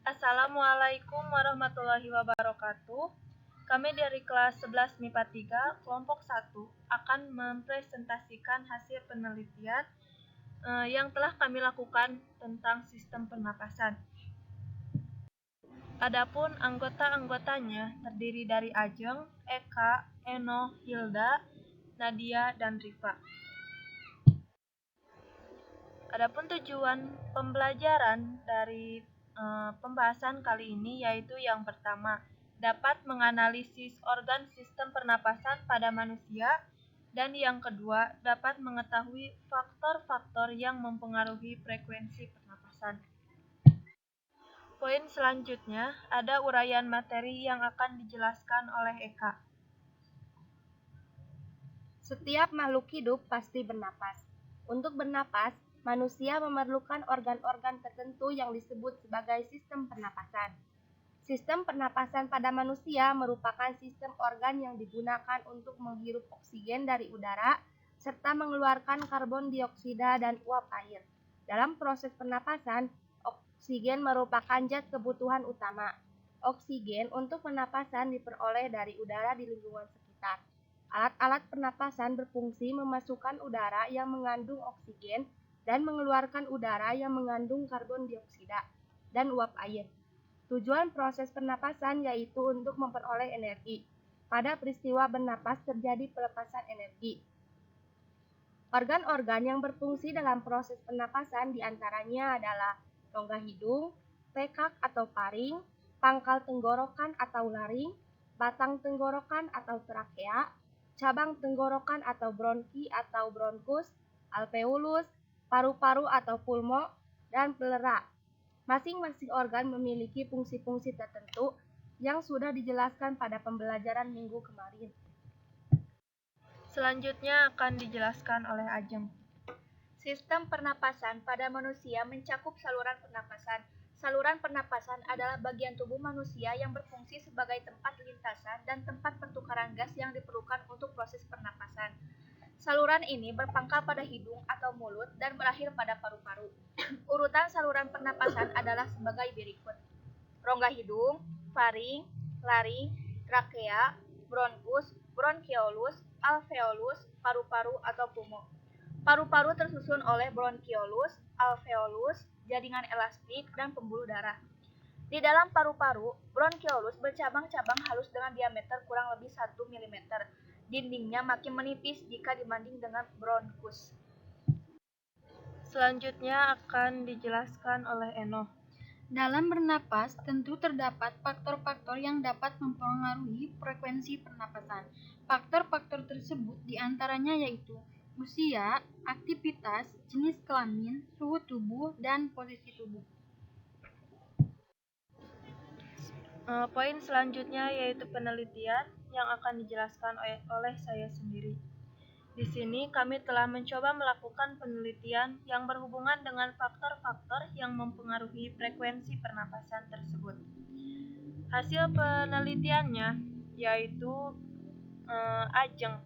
Assalamualaikum warahmatullahi wabarakatuh. Kami dari kelas 11 MIPA 3, kelompok 1, akan mempresentasikan hasil penelitian yang telah kami lakukan tentang sistem pernapasan. Adapun anggota-anggotanya terdiri dari Ajeng, Eka, Eno, Hilda, Nadia, dan Rifa. Adapun tujuan pembelajaran dari pembahasan kali ini yaitu yang pertama, dapat menganalisis organ sistem pernapasan pada manusia, dan yang kedua, dapat mengetahui faktor-faktor yang mempengaruhi frekuensi pernapasan. Poin selanjutnya, ada uraian materi yang akan dijelaskan oleh Eka. Setiap makhluk hidup pasti bernapas. Untuk bernapas, manusia memerlukan organ-organ tertentu yang disebut sebagai sistem pernapasan. Sistem pernapasan pada manusia merupakan sistem organ yang digunakan untuk menghirup oksigen dari udara serta mengeluarkan karbon dioksida dan uap air. Dalam proses pernapasan, oksigen merupakan zat kebutuhan utama. Oksigen untuk pernapasan diperoleh dari udara di lingkungan sekitar. Alat-alat pernapasan berfungsi memasukkan udara yang mengandung oksigen dan mengeluarkan udara yang mengandung karbon dioksida dan uap air. Tujuan proses pernapasan yaitu untuk memperoleh energi. Pada peristiwa bernapas terjadi pelepasan energi. Organ-organ yang berfungsi dalam proses pernapasan diantaranya adalah rongga hidung, pekak atau paring, pangkal tenggorokan atau laring, batang tenggorokan atau trakea, cabang tenggorokan atau bronki atau bronkus, alveolus, paru-paru atau pulmo, dan plera. Masing-masing organ memiliki fungsi-fungsi tertentu yang sudah dijelaskan pada pembelajaran minggu kemarin. Selanjutnya akan dijelaskan oleh Ajeng. Sistem pernapasan pada manusia mencakup saluran pernapasan. Saluran pernapasan adalah bagian tubuh manusia yang berfungsi sebagai tempat lintasan dan tempat pertukaran gas yang diperlukan untuk proses pernapasan. Saluran ini berpangkal pada hidung atau mulut dan berakhir pada paru-paru. Urutan saluran pernapasan adalah sebagai berikut: rongga hidung, faring, laring, trakea, bronkus, bronkiolus, alveolus, paru-paru atau pulmo. Paru-paru tersusun oleh bronkiolus, alveolus, jaringan elastik, dan pembuluh darah. Di dalam paru-paru, bronkiolus bercabang-cabang halus dengan diameter kurang lebih 1 mm. Dindingnya makin menipis jika dibanding dengan bronkus. Selanjutnya akan dijelaskan oleh Eno. Dalam bernapas, tentu terdapat faktor-faktor yang dapat mempengaruhi frekuensi pernapasan. Faktor-faktor tersebut diantaranya yaitu usia, aktivitas, jenis kelamin, suhu tubuh, dan posisi tubuh. Poin selanjutnya yaitu penelitian yang akan dijelaskan oleh saya sendiri. Di sini kami telah mencoba melakukan penelitian yang berhubungan dengan faktor-faktor yang mempengaruhi frekuensi pernapasan tersebut. Hasil penelitiannya yaitu Ajeng,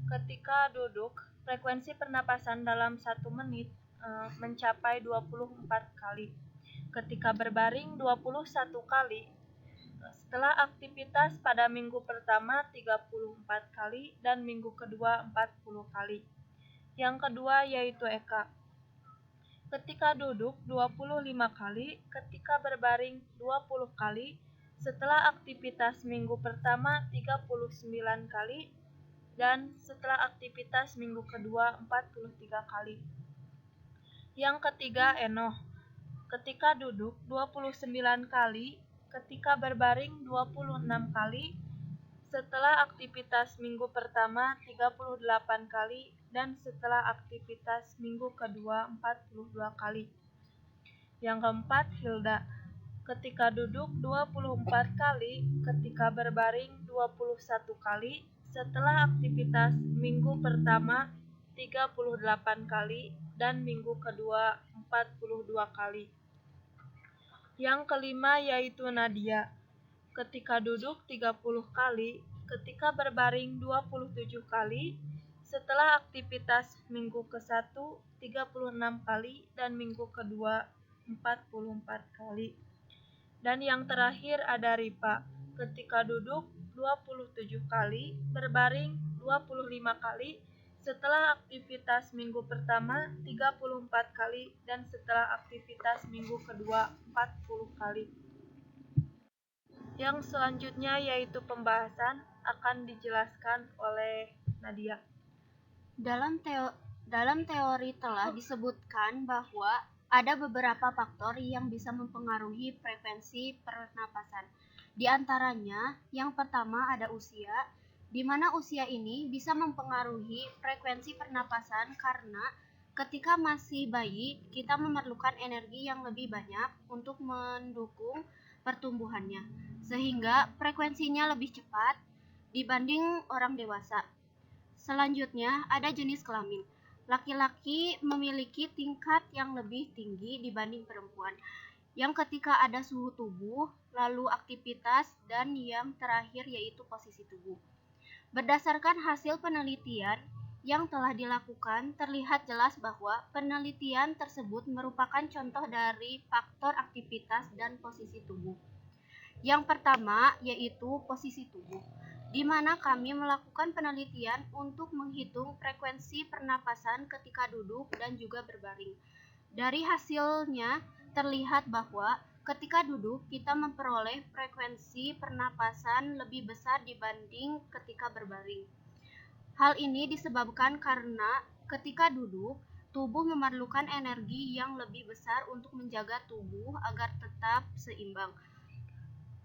ketika duduk, frekuensi pernapasan dalam 1 menit mencapai 24 kali. Ketika berbaring 21 kali. Setelah aktivitas pada minggu pertama 34 kali dan minggu kedua 40 kali. Yang kedua yaitu Eka. Ketika duduk 25 kali, ketika berbaring 20 kali, setelah aktivitas minggu pertama 39 kali, dan setelah aktivitas minggu kedua 43 kali. Yang ketiga Eno. Ketika duduk 29 kali, ketika berbaring 26 kali, setelah aktivitas minggu pertama 38 kali, dan setelah aktivitas minggu kedua 42 kali. Yang keempat Hilda. Ketika duduk 24 kali, ketika berbaring 21 kali, setelah aktivitas minggu pertama 38 kali, dan minggu kedua 42 kali. Yang kelima yaitu Nadia. Ketika duduk 30 kali, ketika berbaring 27 kali, setelah aktivitas minggu ke-1 36 kali, dan minggu kedua 44 kali. Dan yang terakhir ada Ripa, ketika duduk 27 kali, berbaring 25 kali, setelah aktivitas minggu pertama 34 kali, dan setelah aktivitas minggu kedua 40 kali. Yang selanjutnya yaitu pembahasan akan dijelaskan oleh Nadia. Dalam teori telah disebutkan bahwa ada beberapa faktor yang bisa mempengaruhi frekuensi pernapasan. Di antaranya, yang pertama ada usia, di mana usia ini bisa mempengaruhi frekuensi pernapasan karena ketika masih bayi, kita memerlukan energi yang lebih banyak untuk mendukung pertumbuhannya, sehingga frekuensinya lebih cepat dibanding orang dewasa. Selanjutnya, ada jenis kelamin. Laki-laki memiliki tingkat yang lebih tinggi dibanding perempuan. Yang ketika ada suhu tubuh, lalu aktivitas, dan yang terakhir yaitu posisi tubuh. Berdasarkan hasil penelitian yang telah dilakukan, terlihat jelas bahwa penelitian tersebut merupakan contoh dari faktor aktivitas dan posisi tubuh. Yang pertama yaitu posisi tubuh, di mana kami melakukan penelitian untuk menghitung frekuensi pernapasan ketika duduk dan juga berbaring. Dari hasilnya terlihat bahwa ketika duduk kita memperoleh frekuensi pernapasan lebih besar dibanding ketika berbaring. Hal ini disebabkan karena ketika duduk, tubuh memerlukan energi yang lebih besar untuk menjaga tubuh agar tetap seimbang,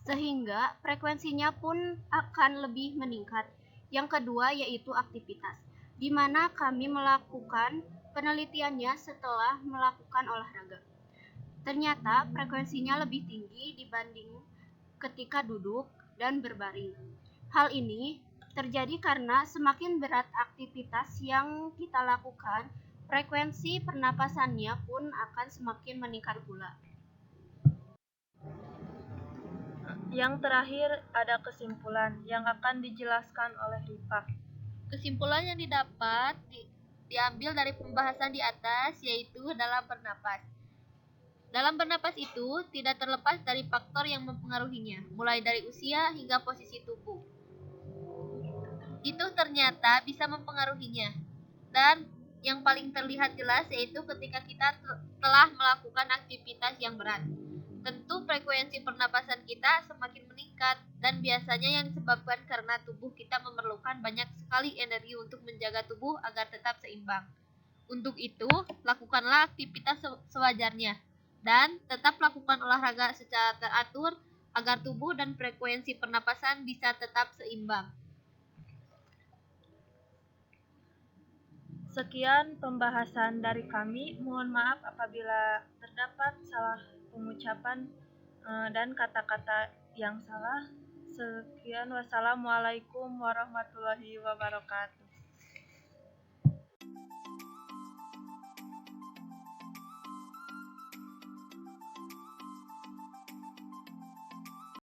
sehingga frekuensinya pun akan lebih meningkat. Yang kedua yaitu aktivitas, di mana kami melakukan penelitiannya setelah melakukan olahraga. Ternyata frekuensinya lebih tinggi dibanding ketika duduk dan berbaring. Hal ini terjadi karena semakin berat aktivitas yang kita lakukan, frekuensi pernapasannya pun akan semakin meningkat pula. Yang terakhir ada kesimpulan yang akan dijelaskan oleh Ripa. Kesimpulan yang didapat diambil dari pembahasan di atas, yaitu dalam bernapas. Dalam bernapas itu tidak terlepas dari faktor yang mempengaruhinya, mulai dari usia hingga posisi tubuh. Itu ternyata bisa mempengaruhinya. Dan yang paling terlihat jelas yaitu ketika kita telah melakukan aktivitas yang berat. Tentu frekuensi pernapasan kita semakin meningkat, dan biasanya yang disebabkan karena tubuh kita memerlukan banyak sekali energi untuk menjaga tubuh agar tetap seimbang. Untuk itu, lakukanlah aktivitas sewajarnya, dan tetap lakukan olahraga secara teratur agar tubuh dan frekuensi pernapasan bisa tetap seimbang. Sekian pembahasan dari kami. Mohon maaf apabila terdapat salah pengucapan dan kata-kata yang salah. Sekian, wassalamualaikum warahmatullahi wabarakatuh.